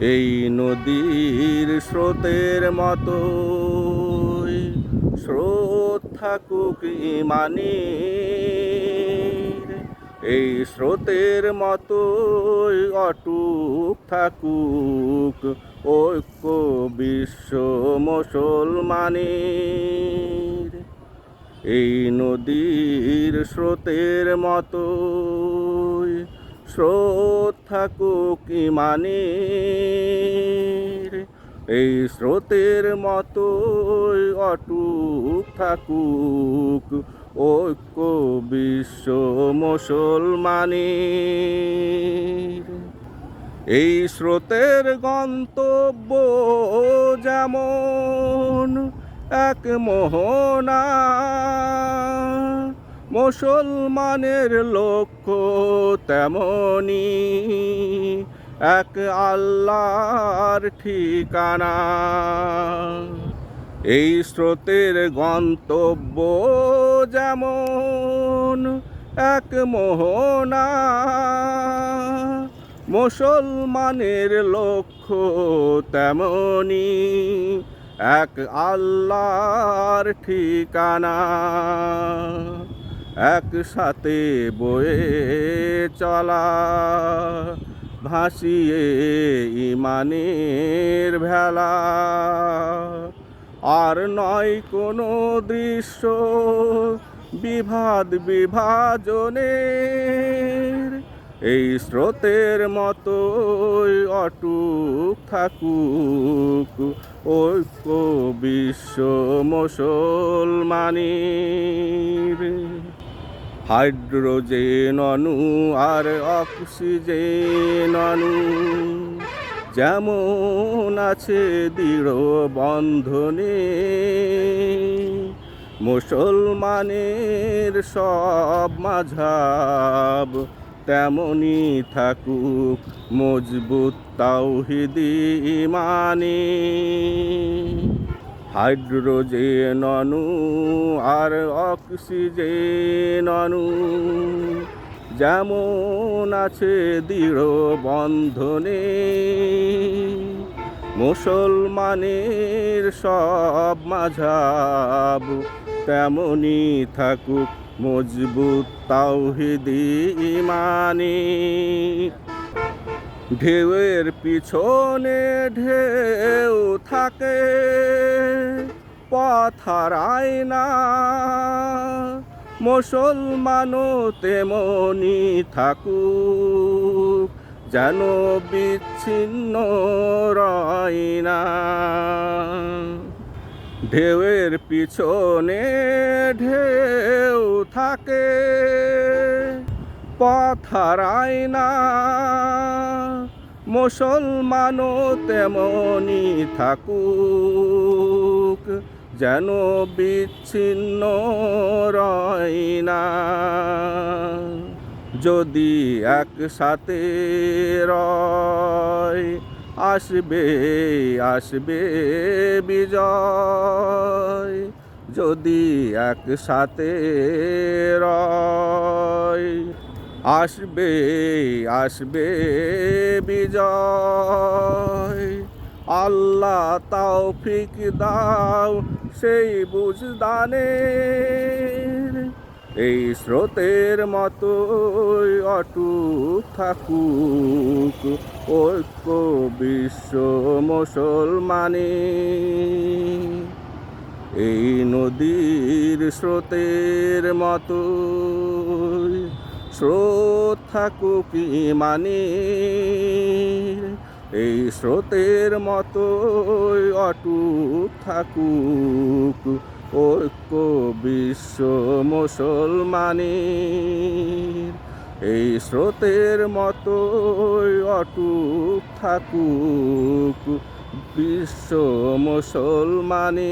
এই নদীর স্রোতের মতোই স্রোত থাকুক ইমানের, এই স্রোতের মতোই অটুট থাকুক ঐক্য বিশ্ব মুসলমানের। এই নদীর স্রোতের মতোই স্রোত থাকুক ইমানের, এই স্রোতের মতোই অটুট থাকুক ঐক্য বিশ্ব মুসলমানের। এই স্রোতের গন্তব্য যেমন এক মোহনা, মুসলমানের লক্ষ্য তেমনি এক আল্লাহর ঠিকানা। এই স্রোতের গন্তব্য যেমন এক মোহনা, মুসলমানের লক্ষ্য তেমনি এক আল্লাহর ঠিকানা। একসাথে বয়ে চলা ভাসিয়ে ইমানের ভেলা, আর নয় কোনো দৃশ্য বিভাদ বিভাজনের। এই স্রোতের মতোই অটুট থাকুক ঐক্য বিশ্ব মুসলমানের। হাইড্রোজেন অণু আর অক্সিজেন অণু যেমন আছে দৃঢ় বন্ধনে, মুসলমানের সব মাযহাব তেমনি থাকুক মজবুত তাওহীদি ঈমানে। হাইড্রোজেন অণু আর অক্সিজেন অণু যেমন আছে দৃঢ় বন্ধনে, মুসলমানের সব মাযহাব তেমনি থাকুক মজবুত তাওহীদি ঈমানে। ঢেউয়ের পিছনে ঢেউ থাকে পথ হারায় না, মুসলমানও তেমনি থাকুক যেন বিচ্ছিন্ন রয় না। ঢেউয়ের পিছনে ঢেউ থাকে পথ হারায় না, মুসলমানও তেমনি থাকুক যেন বিচ্ছিন্ন রয় না। যদি একসাথে রয় আসবে আসবে বিজয়, যদি একসাথে রয় আসবে আসবে বিজয়। আল্লাহ তৌফিক দাও সেই বুঝদানের, এই স্রোতের মতোই অটুট থাকুক ঐক্য বিশ্ব মুসলমানের। এই নদীর স্রোতের মতোই স্রোত থাকুক ঈমানের, এই স্রোতের মতোই অটুট থাকুক ঐক্য বিশ্ব মুসলমানের। এই স্রোতের মতোই অটুট থাকুক বিশ্ব মুসলমানের।